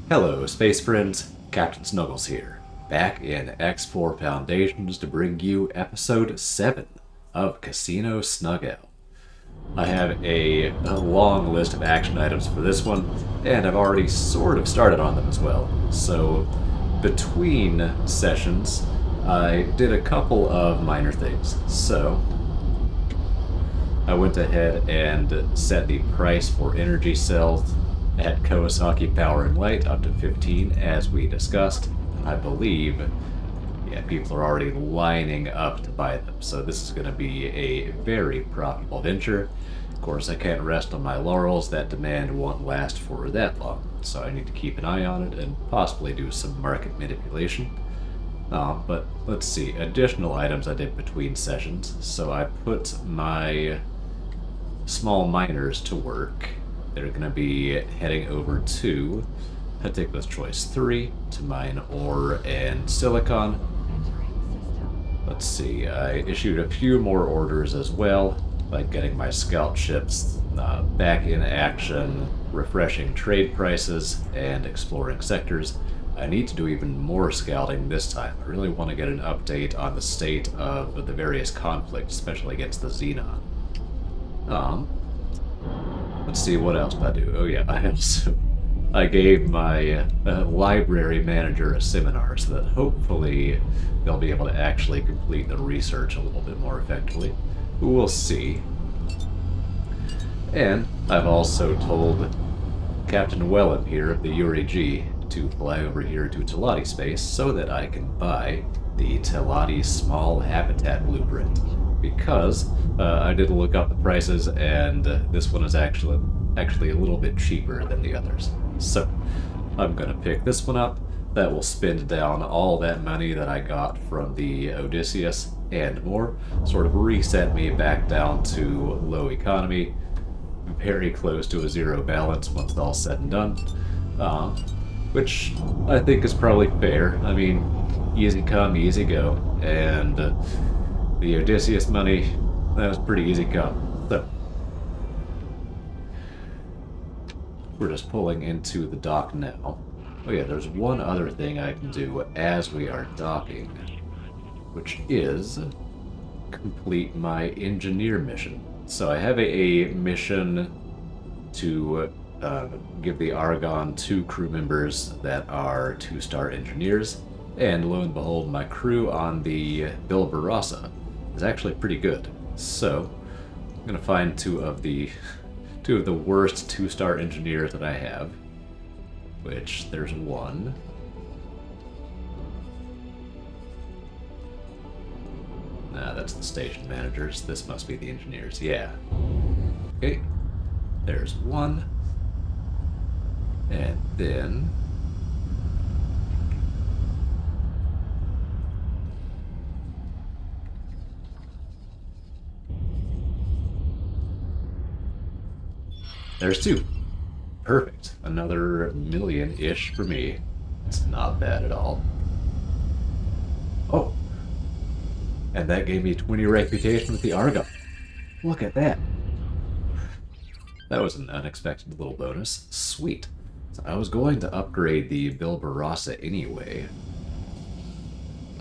Hello, space friends. Captain Snuggles here, back in X4 Foundations to bring you episode 7 of Casino Snuggle. I have a long list of action items for this one, and I've already sort of started on them as well. So, between sessions, I did a couple of minor things. So, I went ahead and set the price for energy cells at Kawasaki Power and Light up to 15 as we discussed. I believe, yeah, people are already lining up to buy them, so this is going to be a very profitable venture. Of course, I can't rest on my laurels. That demand won't last for that long, so I need to keep an eye on it and possibly do some market manipulation. But let's see, additional items I did between sessions. So I put my small miners to work. They're going to be heading over to Meticulous Choice 3 to mine ore and silicon. Let's see, I issued a few more orders as well, like getting my scout ships back in action, refreshing trade prices, and exploring sectors. I need to do even more scouting this time. I really want to get an update on the state of the various conflicts, especially against the Xenon. Let's see, what else did I do? Oh yeah, I gave my library manager a seminar so that hopefully they'll be able to actually complete the research a little bit more effectively. We'll see. And I've also told Captain Wellen here of the Yuri G to fly over here to Teladi space so that I can buy the Teladi small habitat blueprint. Because I did look up the prices, and this one is actually a little bit cheaper than the others. So I'm gonna pick this one up. That will spend down all that money that I got from the Odysseus and more, sort of reset me back down to low economy, very close to a zero balance once it's all said and done. Which I think is probably fair. I mean, easy come, easy go, and the Odysseus money, that was pretty easy come. So, we're just pulling into the dock now. Oh yeah, there's one other thing I can do as we are docking, which is complete my engineer mission. So I have a mission to give the Argon 2 crew members that are 2-star engineers, and lo and behold, my crew on the Bill Barassa is actually pretty good. So I'm gonna find two of the worst 2-star engineers that I have, which there's one. Nah, that's the station managers. This must be the engineers. Yeah. Okay. There's one. And then there's two. Perfect. Another million-ish for me. It's not bad at all. Oh. And that gave me 20 reputation with the Argon. Look at that. That was an unexpected little bonus. Sweet. So I was going to upgrade the Bill Barassa anyway.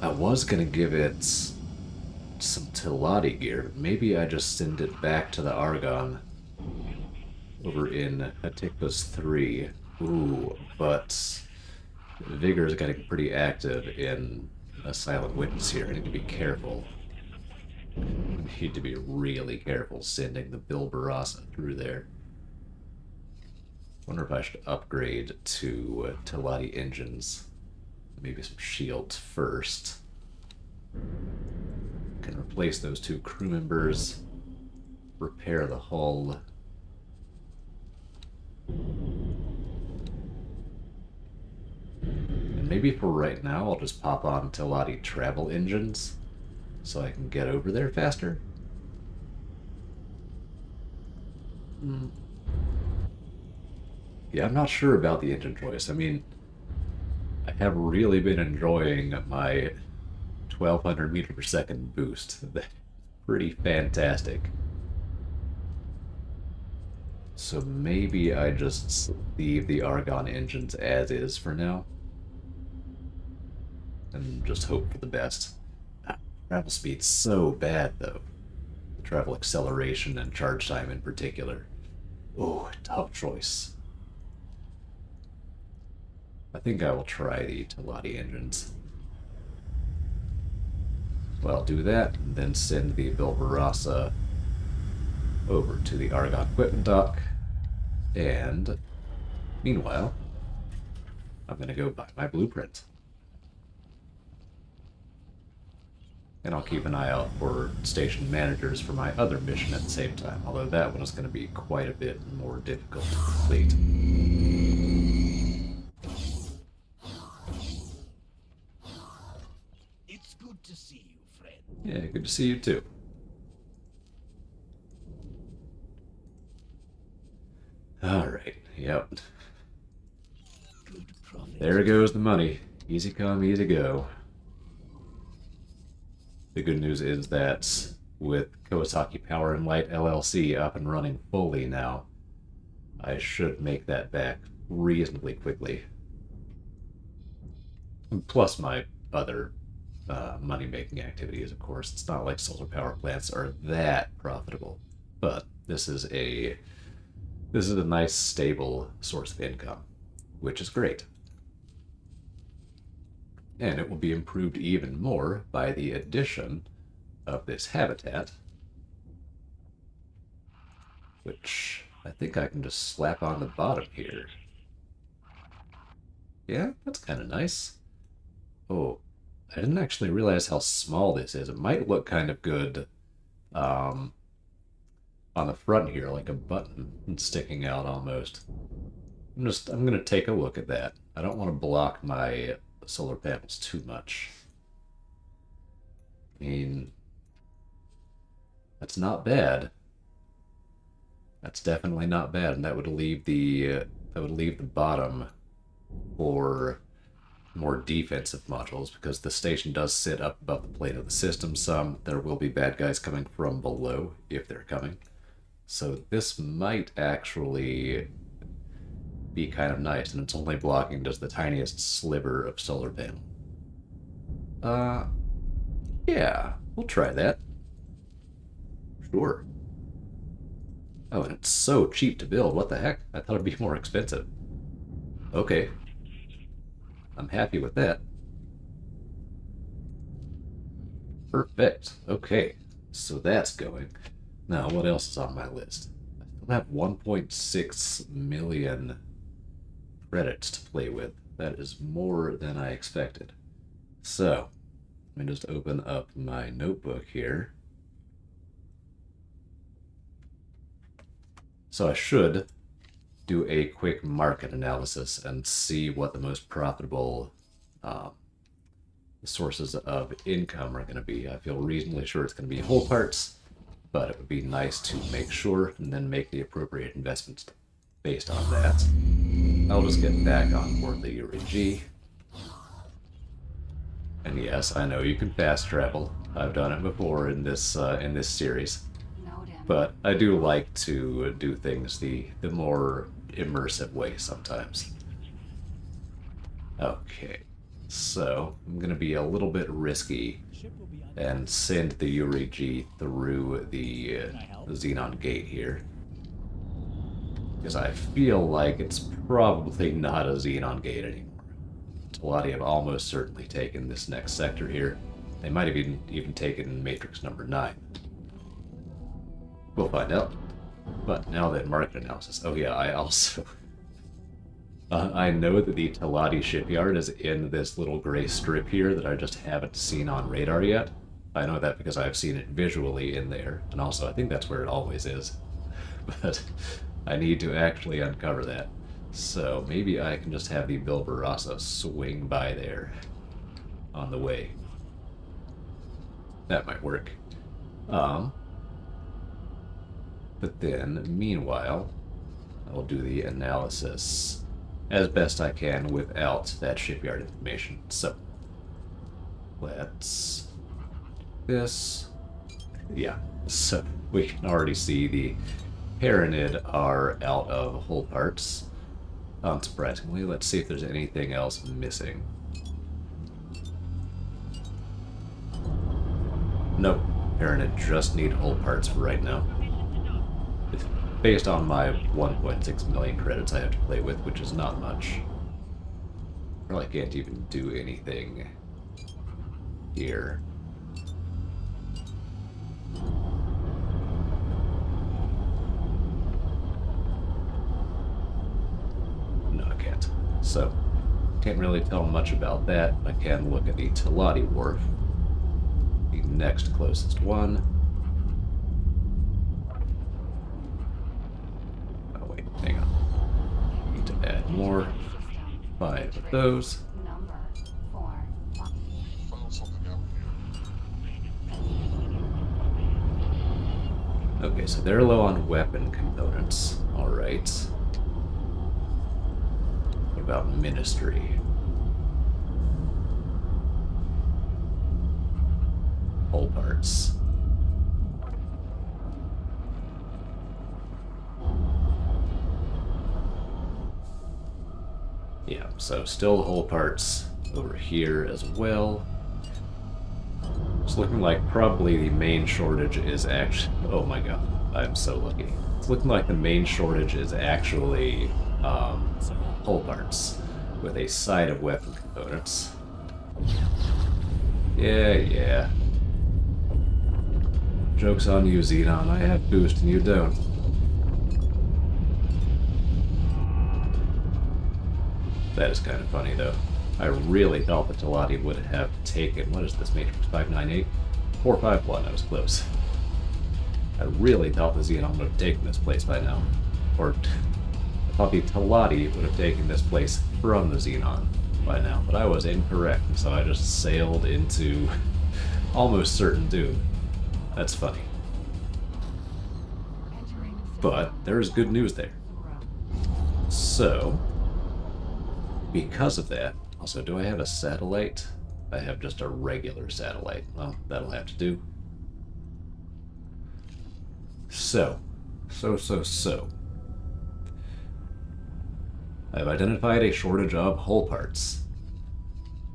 I was going to give it some Teladi gear. Maybe I just send it back to the Argon over in Atticus 3. Ooh, but Vigor is getting pretty active in a Silent Witness here. I need to be careful. I need to be really careful sending the Bill Barassa through there. Wonder if I should upgrade to Teladi engines. Maybe some shields first. Can replace those 2 crew members. Repair the hull. And maybe for right now, I'll just pop on Teladi travel engines so I can get over there faster. Yeah, I'm not sure about the engine choice. I mean, I have really been enjoying my 1200 meter per second boost. That's pretty fantastic. So maybe I just leave the Argon engines as is for now. And just hope for the best. Travel speed's so bad, though. The travel acceleration and charge time in particular. Oh, tough choice. I think I will try the Teladi engines. So I'll do that, and then send the Bilbarassa over to the Argon equipment dock. And meanwhile, I'm going to go buy my blueprint. And I'll keep an eye out for station managers for my other mission at the same time, although that one is going to be quite a bit more difficult to complete. It's good to see you, friend. Yeah, good to see you too. Alright, yep. Good prophet. There goes the money. Easy come, easy go. The good news is that with Kawasaki Power and Light LLC up and running fully now, I should make that back reasonably quickly. Plus my other money-making activities, of course. It's not like solar power plants are that profitable, but this is a nice, stable source of income, which is great. And it will be improved even more by the addition of this habitat, which I think I can just slap on the bottom here. Yeah, that's kind of nice. Oh, I didn't actually realize how small this is. It might look kind of good on the front here, like a button sticking out almost. I'm gonna take a look at that. I don't want to block my solar panels too much. I mean, that's not bad. That's definitely not bad, and that would leave the bottom for more defensive modules, because the station does sit up above the plane of the system some. There will be bad guys coming from below if they're coming. So this might actually be kind of nice, and it's only blocking just the tiniest sliver of solar panel. Yeah, we'll try that. Sure. Oh, and it's so cheap to build. What the heck? I thought it'd be more expensive. Okay. I'm happy with that. Perfect. Okay. So that's going. Now, what else is on my list? I still have 1.6 million credits to play with. That is more than I expected. So, let me just open up my notebook here. So I should do a quick market analysis and see what the most profitable sources of income are going to be. I feel reasonably sure it's going to be whole parts, but it would be nice to make sure and then make the appropriate investments based on that. I'll just get back on board the Yuri G. And yes, I know you can fast travel. I've done it before in this series. But I do like to do things the more immersive way sometimes. Okay, so I'm going to be a little bit risky and send the Yuri G through the Xenon gate here. Because I feel like it's probably not a Xenon gate anymore. Teladi have almost certainly taken this next sector here. They might have even taken Matrix number 9. We'll find out. But now that market analysis... Oh yeah, I also... I know that the Teladi shipyard is in this little gray strip here that I just haven't seen on radar yet. I know that because I've seen it visually in there, and also I think that's where it always is. But I need to actually uncover that. So maybe I can just have the Bilbarassa swing by there on the way. That might work. But then, meanwhile, I'll do the analysis as best I can without that shipyard information. So, let's do this. Yeah, so we can already see Paranid are out of hull parts. Unsurprisingly, let's see if there's anything else missing. Nope, Paranid just need hull parts for right now. Based on my 1.6 million credits I have to play with, which is not much. Probably can't even do anything here. No, I can't. So, can't really tell much about that. I can look at the Teladi Wharf, the next closest one. Oh wait, hang on. Need to add more. 5 of those. Okay, so they're low on weapon components. Alright. What about Ministry? Hull parts. Yeah, so still hull parts over here as well. It's looking like probably the main shortage is actually... Oh my god, I'm so lucky. It's looking like the main shortage is actually hull parts with a side of weapon components. Yeah. Joke's on you, Xenon. I have boost and you don't. That is kind of funny, though. I really thought the Teladi would have taken... What is this, Matrix 598? 451, I was close. I really thought the Xenon would have taken this place by now. Or, I thought the Teladi would have taken this place from the Xenon by now, but I was incorrect, so I just sailed into almost certain doom. That's funny. But there's good news there. So, because of that, also, do I have a satellite? I have just a regular satellite. Well, that'll have to do. So. I've identified a shortage of hull parts.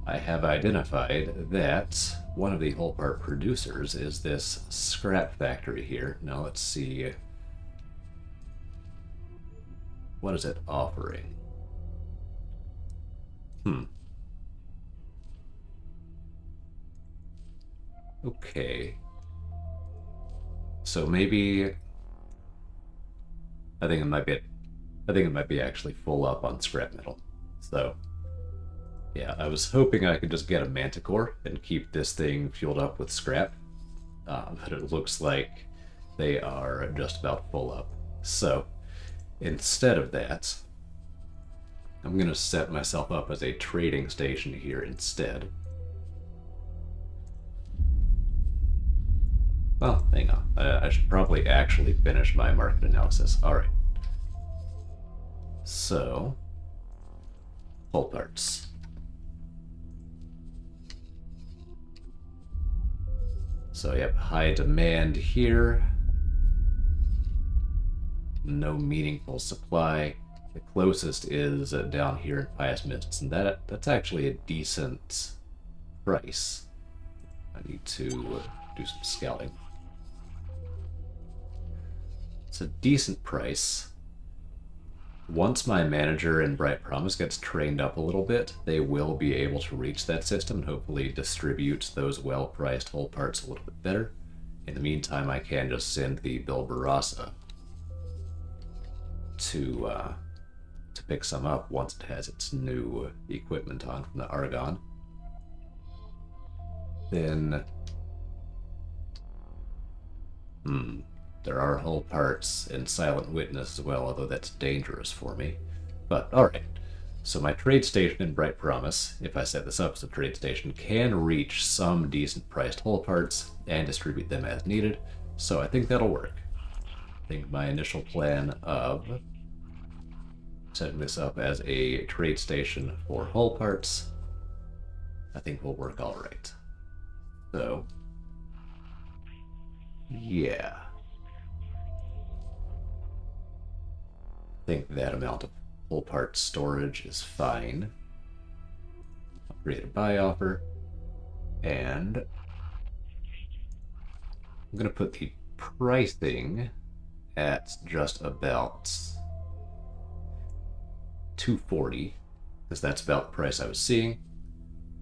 I have identified that one of the hull part producers is this scrap factory here. Now let's see. What is it offering? Okay. So maybe I think it might be actually full up on scrap metal. So yeah, I was hoping I could just get a Manticore and keep this thing fueled up with scrap. But it looks like they are just about full up. So instead of that, I'm gonna set myself up as a trading station here instead. Well, hang on. I should probably actually finish my market analysis. Alright. So, hull parts. So, yep, high demand here. No meaningful supply. The closest is down here in Pious Mists, and that's actually a decent price. I need to do some scouting. It's a decent price. Once my manager in Bright Promise gets trained up a little bit, they will be able to reach that system and hopefully distribute those well-priced hull parts a little bit better. In the meantime, I can just send the Bill Barassa to pick some up once it has its new equipment on from the Argon. Then, there are hull parts in Silent Witness as well, although that's dangerous for me. But, alright. So my trade station in Bright Promise, if I set this up as a trade station, can reach some decent priced hull parts and distribute them as needed, so I think that'll work. I think my initial plan of setting this up as a trade station for hull parts, I think will work alright. So, yeah. think that amount of full part storage is fine. I'll create a buy offer, and I'm going to put the pricing at just about 240, because that's about the price I was seeing.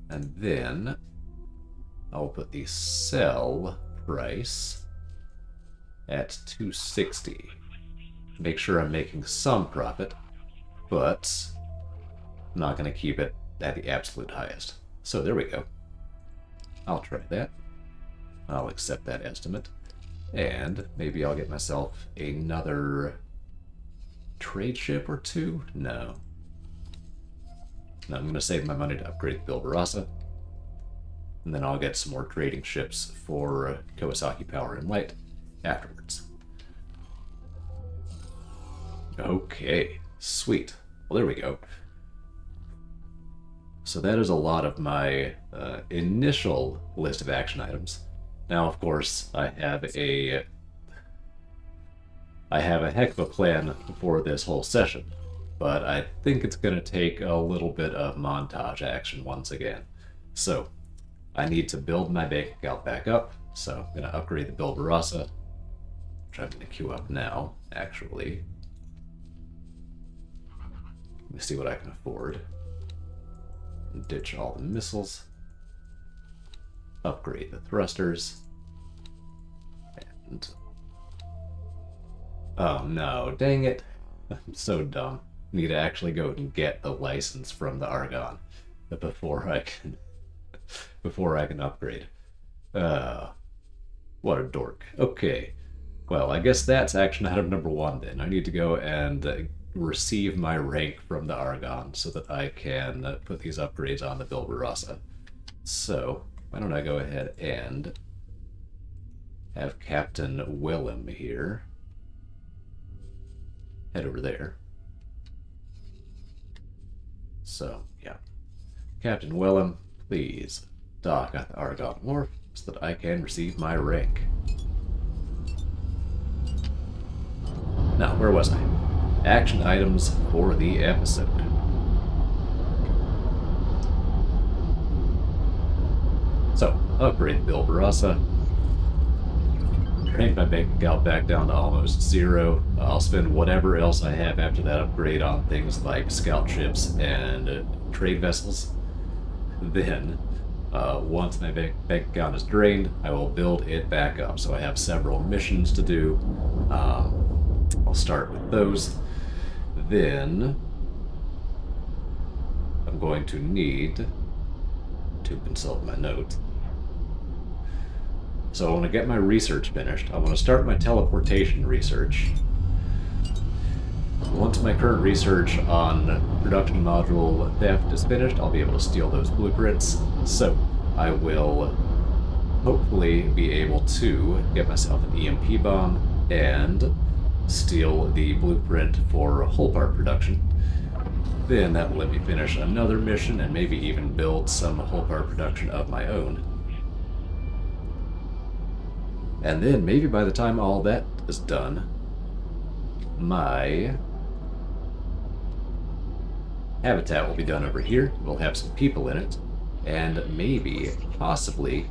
And then I'll put the sell price at 260. Make sure I'm making some profit, but I'm not going to keep it at the absolute highest. So there we go. I'll try that. I'll accept that estimate. And maybe I'll get myself another trade ship or two? No. No, I'm going to save my money to upgrade the Bilbarassa. And then I'll get some more trading ships for Kawasaki Power and Light afterwards. Okay, sweet. Well, there we go. So that is a lot of my initial list of action items. Now, of course, I have a heck of a plan for this whole session, but I think it's going to take a little bit of montage action once again. So, I need to build my bank account back up, so I'm going to upgrade the Bilbarassa, which I'm going to queue up now, actually. Let me see what I can afford. Ditch all the missiles. Upgrade the thrusters. And... oh no, dang it. I'm so dumb. Need to actually go and get the license from the Argonne before I can upgrade. What a dork. Okay. Well, I guess that's action item number 1 then. I need to go and receive my rank from the Argonne so that I can put these upgrades on the Bilbarassa. So, why don't I go ahead and have Captain Willem here. Head over there. So, yeah. Captain Willem, please dock at the Argonne Wharf so that I can receive my rank. Now, where was I? Action items for the episode. So, upgrade Bilbarassa. Drain my bank account back down to almost 0. I'll spend whatever else I have after that upgrade on things like scout ships and trade vessels. Then, once my bank account is drained, I will build it back up. So I have several missions to do. I'll start with those. Then I'm going to need to consult my notes. So I want to get my research finished. I want to start my teleportation research. Once my current research on production module theft is finished, I'll be able to steal those blueprints. So I will hopefully be able to get myself an EMP bomb and steal the blueprint for hull part production. Then that will let me finish another mission and maybe even build some hull part production of my own. And then maybe by the time all that is done, my habitat will be done over here. We'll have some people in it, and maybe, possibly,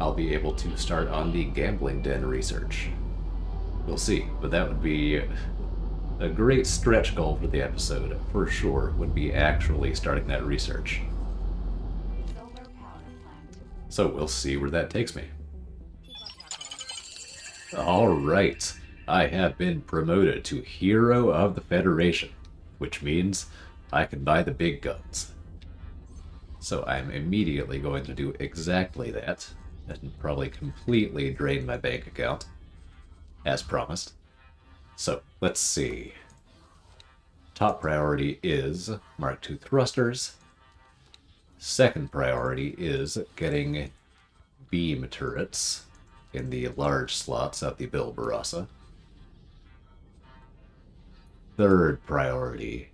I'll be able to start on the gambling den research. We'll see, but that would be a great stretch goal for the episode, for sure, would be actually starting that research. So we'll see where that takes me. Alright, I have been promoted to Hero of the Federation, which means I can buy the big guns. So I'm immediately going to do exactly that, and probably completely drain my bank account, as promised. So, let's see. Top priority is Mark II thrusters. Second priority is getting beam turrets in the large slots of the Bilbarassa. Third priority,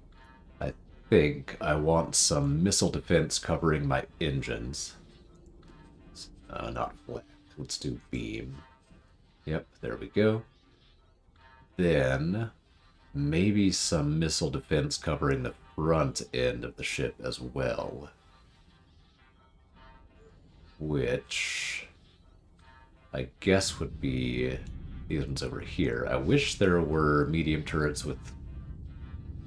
I think I want some missile defense covering my engines. Not flak. Let's do beam. Yep, there we go. Then maybe some missile defense covering the front end of the ship as well. Which I guess would be these ones over here. I wish there were medium turrets with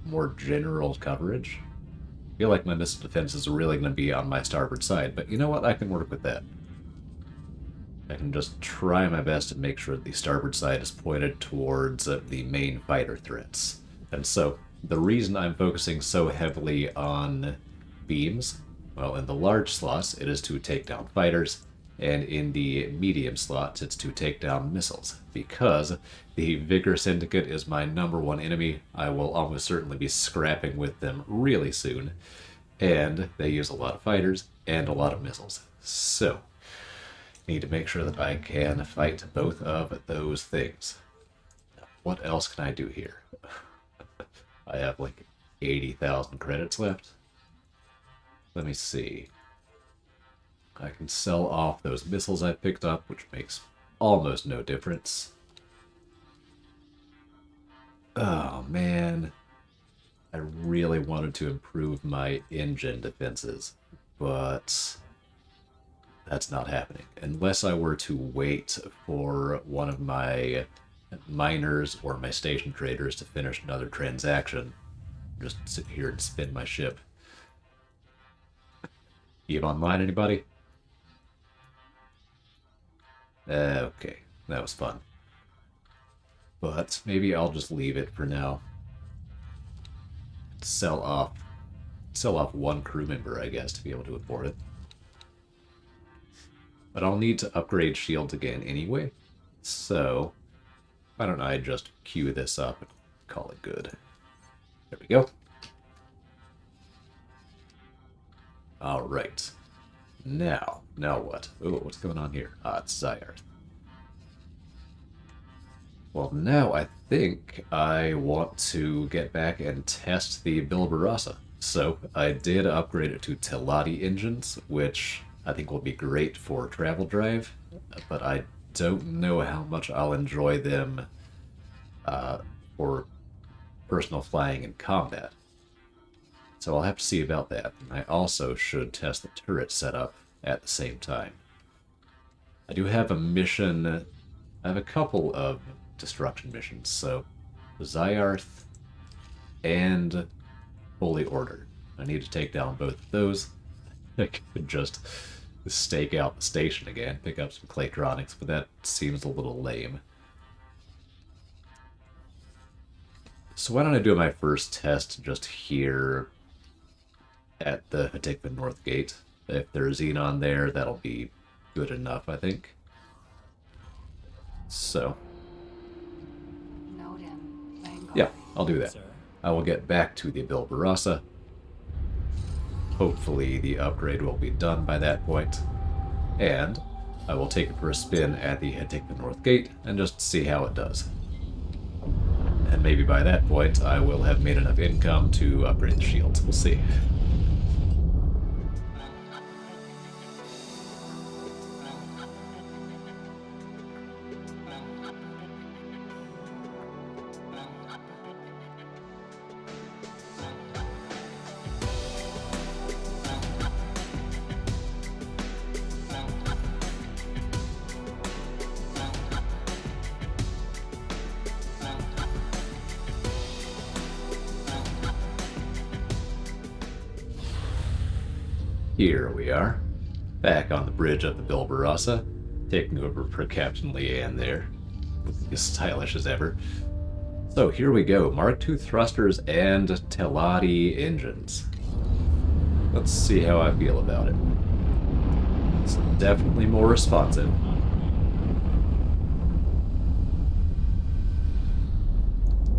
more general coverage. I feel like my missile defense is really going to be on my starboard side, but you know what? I can work with that. I can just try my best to make sure the starboard side is pointed towards the main fighter threats. And so, the reason I'm focusing so heavily on beams, well, in the large slots, it is to take down fighters, and in the medium slots, it's to take down missiles. Because the Vigor Syndicate is my #1 enemy, I will almost certainly be scrapping with them really soon. And they use a lot of fighters and a lot of missiles. So, need to make sure that I can fight both of those things. What else can I do here? I have like 80,000 credits left. Let me see. I can sell off those missiles I picked up, which makes almost no difference. Oh man. I really wanted to improve my engine defenses, but that's not happening. Unless I were to wait for one of my miners or my station traders to finish another transaction. Just sit here and spin my ship. Eve online, anybody? Okay, that was fun. But maybe I'll just leave it for now. Sell off one crew member, I guess, to be able to afford it. But I'll need to upgrade shields again anyway, so why don't I just queue this up and call it good. There we go. Alright. Now what? Oh, what's going on here? Ah, it's Zyarth. Well, now I think I want to get back and test the Bilbarassa. So, I did upgrade it to Teladi engines, which I think will be great for travel drive, but I don't know how much I'll enjoy them for personal flying and combat. So I'll have to see about that. I also should test the turret setup at the same time. I do have a mission. I have a couple of destruction missions, so Zyarth and Holy Order. I need to take down both of those. I could just stake out the station again, pick up some Claytronics, but that seems a little lame. So why don't I do my first test just here at the Hatikva North Gate? If there's Xenon there, that'll be good enough, I think. So, yeah, I'll do that. I will get back to the Bilbarassa. Hopefully the upgrade will be done by that point. And I will take it for a spin at the Hatikva North Gate and just see how it does. And maybe by that point I will have made enough income to upgrade the shields. We'll see. Here we are, back on the bridge of the Bilbarassa, taking over for Captain Leanne there, looking as stylish as ever. So here we go, Mark II thrusters and Teladi engines. Let's see how I feel about it. It's definitely more responsive.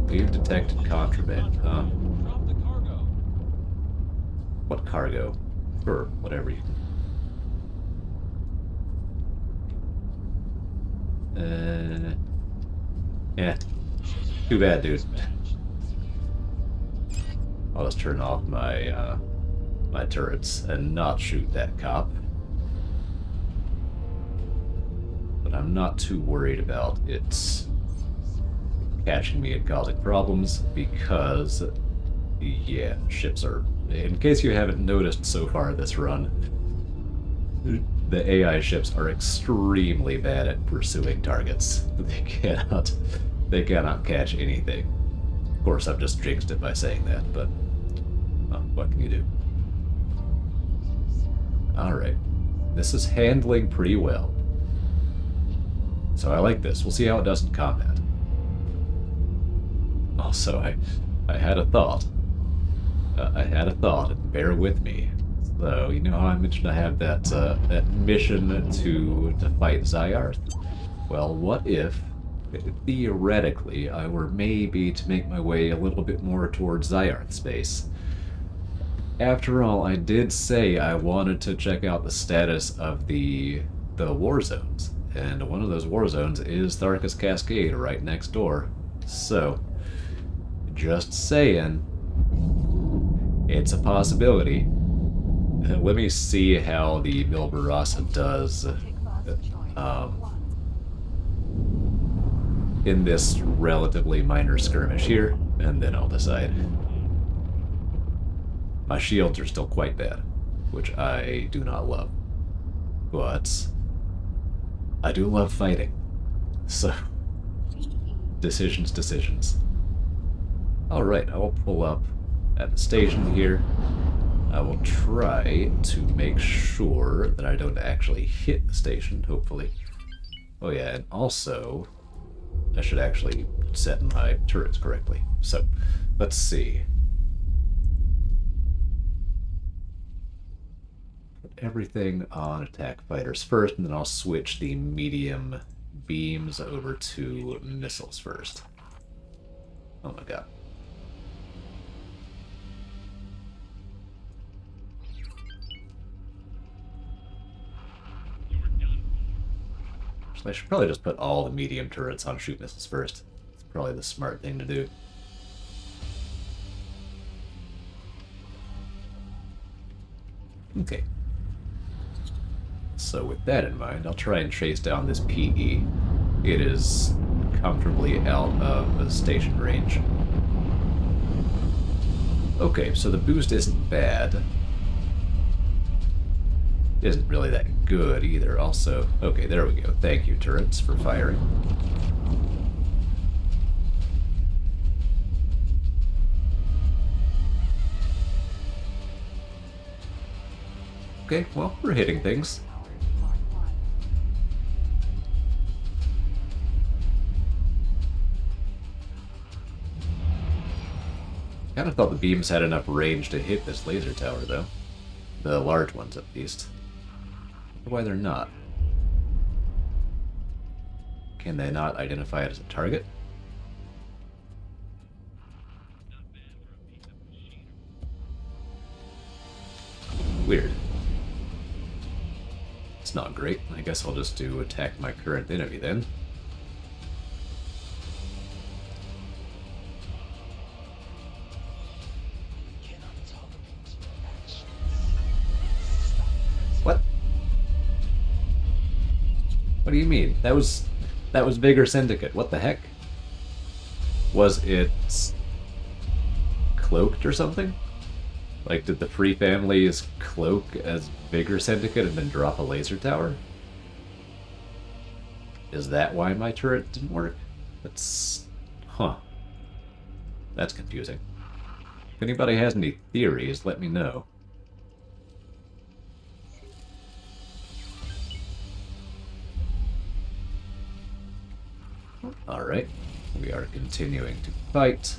We've detected contraband, huh? What cargo? Sure, whatever you... Yeah. Too bad, dude. I'll just turn off my, my turrets and not shoot that cop. But I'm not too worried about its catching me and causing problems because, yeah, ships are. In case you haven't noticed so far this run, the AI ships are extremely bad at pursuing targets. They cannot catch anything. Of course, I've just jinxed it by saying that, but well, what can you do? Alright. This is handling pretty well. So I like this. We'll see how it does in combat. Also, I had a thought. And bear with me. So, you know how I mentioned I have that mission to fight Zyarth? Well, what if, theoretically, I were maybe to make my way a little bit more towards Zyarth space? After all, I did say I wanted to check out the status of the war zones, and one of those war zones is Tharkas Cascade right next door. So, just saying, it's a possibility. Let me see how the Milbarasa does in this relatively minor skirmish here, and then I'll decide. My shields are still quite bad, which I do not love. But I do love fighting. So, decisions. Alright, I will pull up at the station here. I will try to make sure that I don't actually hit the station, hopefully. Oh yeah, and also, I should actually set my turrets correctly. So, let's see. Put everything on attack fighters first, and then I'll switch the medium beams over to missiles first. Oh my god. I should probably just put all the medium turrets on shoot missiles first. It's probably the smart thing to do. Okay. So with that in mind, I'll try and chase down this PE. It is comfortably out of the station range. Okay, so the boost isn't bad. Isn't really that good either. Also, okay, there we go. Thank you, turrets, for firing. Okay, well, we're hitting things. Kind of thought the beams had enough range to hit this laser tower, though. The large ones, at least. Why they're not. Can they not identify it as a target? Weird. It's not great. I guess I'll just do attack my current enemy then. What? What do you mean? That was Vigor Syndicate. What the heck? Was it cloaked or something? Like, did the Free Families cloak as Vigor Syndicate and then drop a laser tower? Is that why my turret didn't work? That's... huh. That's confusing. If anybody has any theories, let me know. Alright, we are continuing to fight.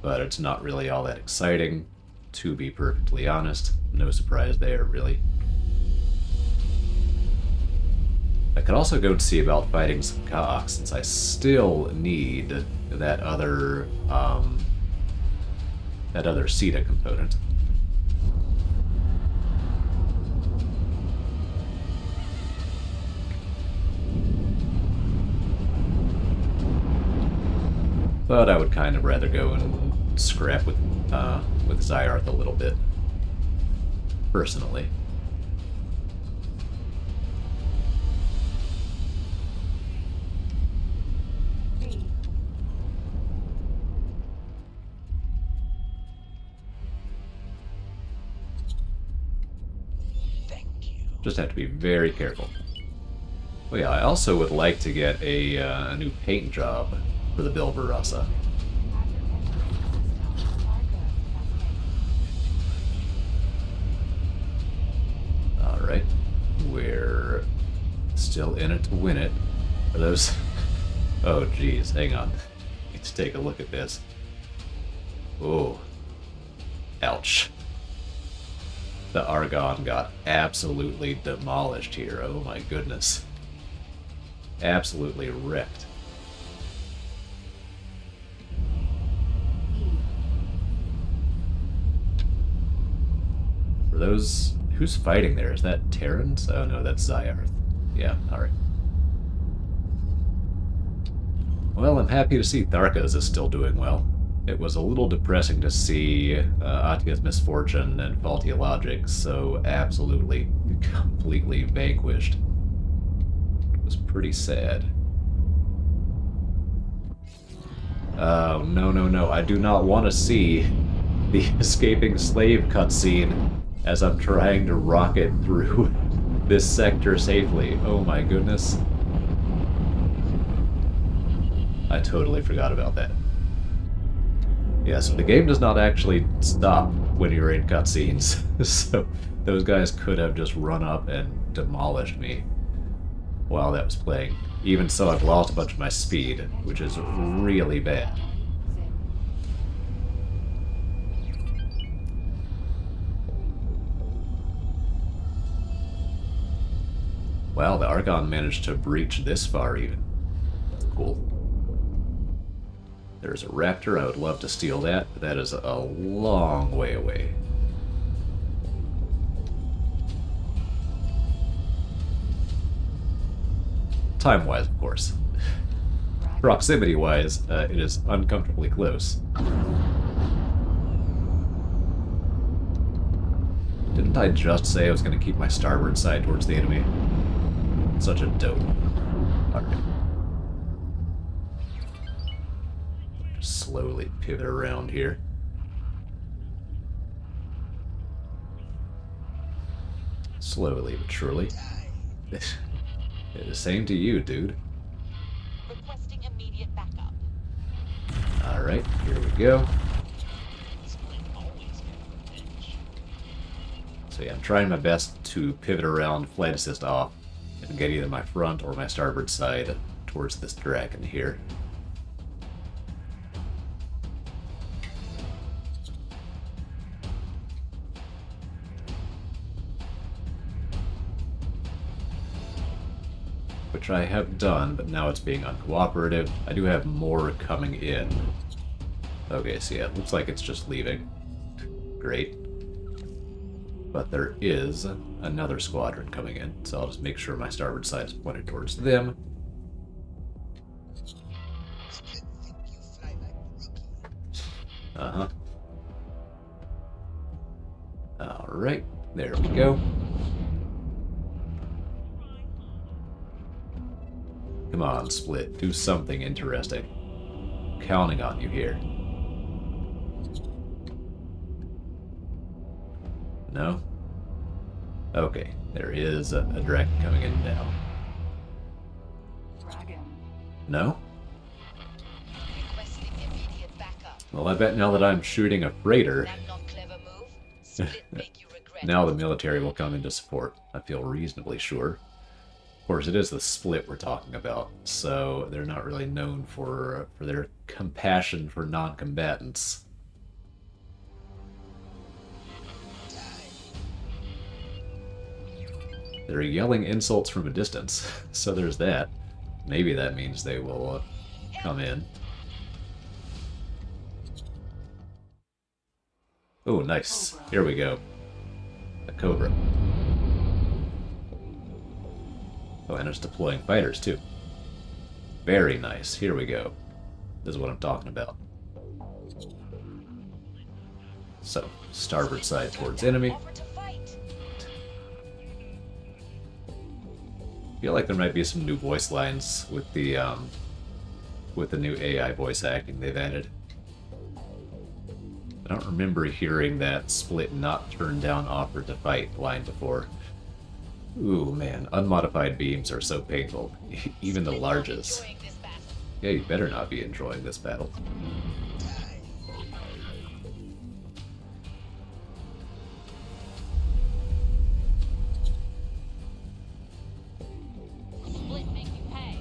But it's not really all that exciting, to be perfectly honest. No surprise there, really. I could also go and see about fighting some Cox, since I still need that other Sita component. But I would kind of rather go and scrap with Zyarth a little bit, personally. Just have to be very careful. Well, yeah, I also would like to get a new paint job for the Bilberasa. Alright. We're still in it to win it. Are those... Oh, geez. Hang on. Need to take a look at this. Oh. Ouch. The Argon got absolutely demolished here. Oh my goodness. Absolutely wrecked. For those... Who's fighting there? Is that Terrans? Oh no, that's Zyarth. Yeah, alright. Well, I'm happy to see Tharkas is still doing well. It was a little depressing to see Atia's Misfortune and Faulty Logic so absolutely, completely vanquished. It was pretty sad. Oh, no, no, no. I do not want to see the escaping slave cutscene as I'm trying to rocket through this sector safely. Oh my goodness. I totally forgot about that. Yeah, so the game does not actually stop when you're in cutscenes, so those guys could have just run up and demolished me while that was playing. Even so, I've lost a bunch of my speed, which is really bad. Wow, the Argon managed to breach this far even. Cool. There's a raptor. I would love to steal that, but that is a long way away. Time-wise, of course. Proximity-wise, it is uncomfortably close. Didn't I just say I was going to keep my starboard side towards the enemy? Such a dope. Alright. Slowly pivot around here. Slowly but surely. Same to you, dude. Requesting immediate backup. Alright, here we go. So yeah, I'm trying my best to pivot around, flight assist off, and get either my front or my starboard side towards this dragon here. Which I have done, but now it's being uncooperative. I do have more coming in. Okay, so yeah, it looks like it's just leaving. Great. But there is another squadron coming in, so I'll just make sure my starboard side is pointed towards them. Uh-huh. Alright, there we go. Come on, Split. Do something interesting. I'm counting on you here. No? Okay, there is a dragon coming in now. Dragon. No? Requesting immediate backup. Well, I bet now that I'm shooting a freighter, That not clever move. Split make you regret. now the military will come into support. I feel reasonably sure. Of course, it is the Split we're talking about, so they're not really known for their compassion for non-combatants. They're yelling insults from a distance, so there's that. Maybe that means they will come in. Oh, nice. Here we go. A Cobra. Oh, and it's deploying fighters, too. Very nice. Here we go. This is what I'm talking about. So, starboard side towards enemy. Offer to fight. Feel like there might be some new voice lines with the new AI voice acting they've added. I don't remember hearing that Split not turn down offer to fight line before. Ooh, man, unmodified beams are so painful. Even the Split not largest. enjoying this battle. Yeah, you better not be enjoying this battle. Split make you pay.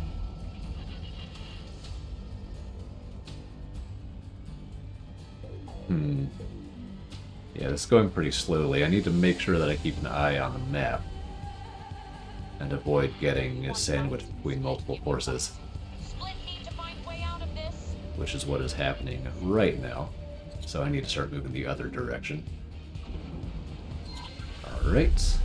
Yeah, this is going pretty slowly. I need to make sure that I keep an eye on the map and avoid getting sandwiched between multiple forces, Split need to find way out of this. which is what is happening right now. So I need to start moving the other direction. Alright.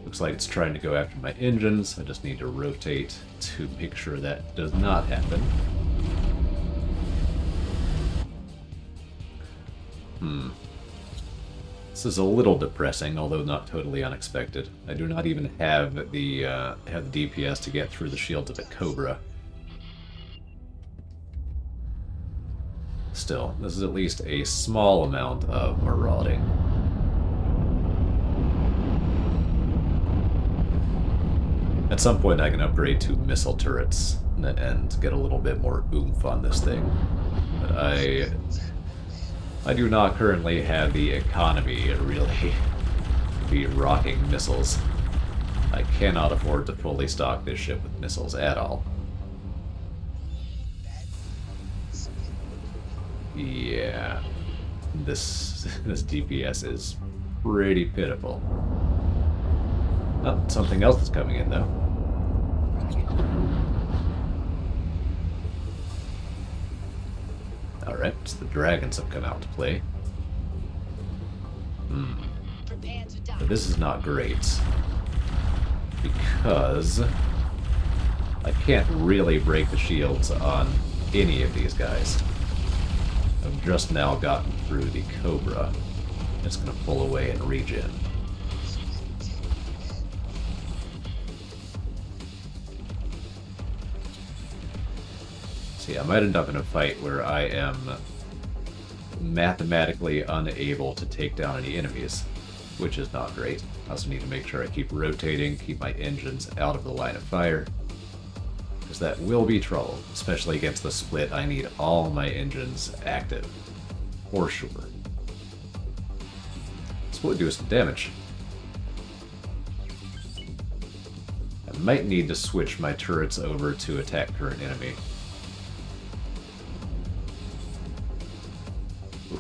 Looks like it's trying to go after my engines. I just need to rotate to make sure that does not happen. This is a little depressing, although not totally unexpected. I do not even have the DPS to get through the shields of a Cobra. Still, this is at least a small amount of marauding. At some point I can upgrade to missile turrets and get a little bit more oomph on this thing. But I do not currently have the economy really to be rocking missiles. I cannot afford to fully stock this ship with missiles at all. Yeah, this DPS is pretty pitiful. Oh, something else is coming in though. Alright, so the dragons have come out to play. Prepare to die. But this is not great. Because I can't really break the shields on any of these guys. I've just now gotten through the Cobra. It's gonna pull away and regen. See, I might end up in a fight where I am mathematically unable to take down any enemies, which is not great. I also need to make sure I keep rotating, keep my engines out of the line of fire, because that will be trouble, especially against the split. I need all my engines active, for sure. This will do some damage. I might need to switch my turrets over to attack current enemy.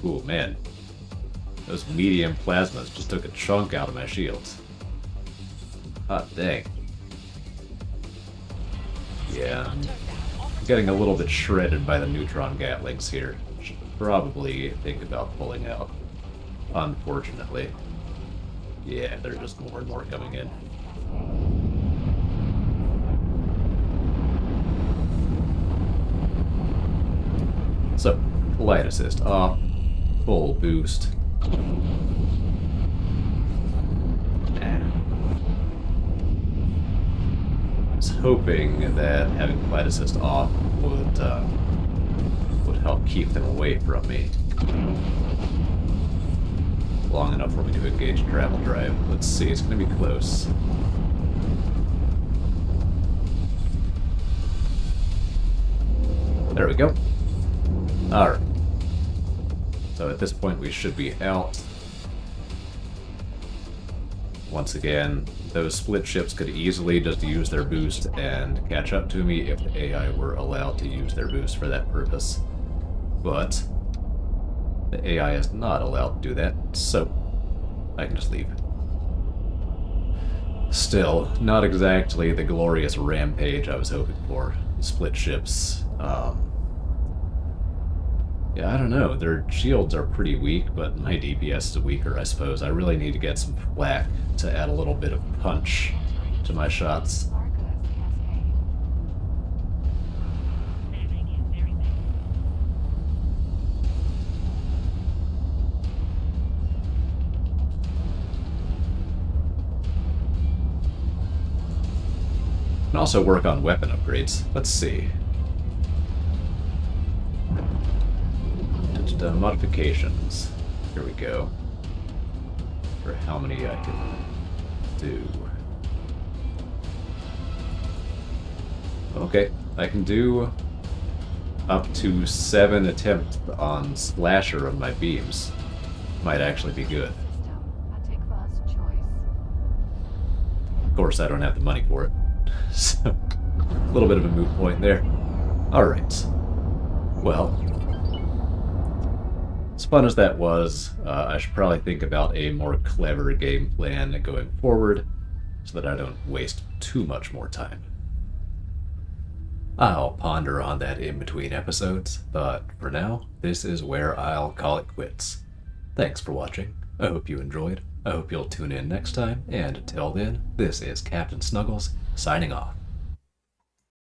Ooh, man. Those medium plasmas just took a chunk out of my shields. Hot dang. Yeah, I'm getting a little bit shredded by the neutron gatlings here. Should probably think about pulling out. Unfortunately. Yeah, there are just more and more coming in. So, light assist off. Full boost. I was hoping that having flight assist off would help keep them away from me long enough for me to engage travel drive. Let's see, it's going to be close. There we go. Alright. So at this point we should be out. Once again, those split ships could easily just use their boost and catch up to me if the AI were allowed to use their boost for that purpose. But the AI is not allowed to do that, so I can just leave. Still, not exactly the glorious rampage I was hoping for. Split ships, yeah, I don't know. Their shields are pretty weak, but my DPS is weaker, I suppose. I really need to get some flak to add a little bit of punch to my shots. Can also work on weapon upgrades. Let's see. Modifications. Here we go. for how many I can do. Okay, I can do up to 7 attempts on slasher of my beams. Might actually be good. I take first choice. Of course, I don't have the money for it. So, a little bit of a moot point there. Alright. Well, as fun as that was, I should probably think about a more clever game plan going forward so that I don't waste too much more time. I'll ponder on that in between episodes, but for now, this is where I'll call it quits. Thanks for watching. I hope you enjoyed. I hope you'll tune in next time, and until then, this is Captain Snuggles, signing off.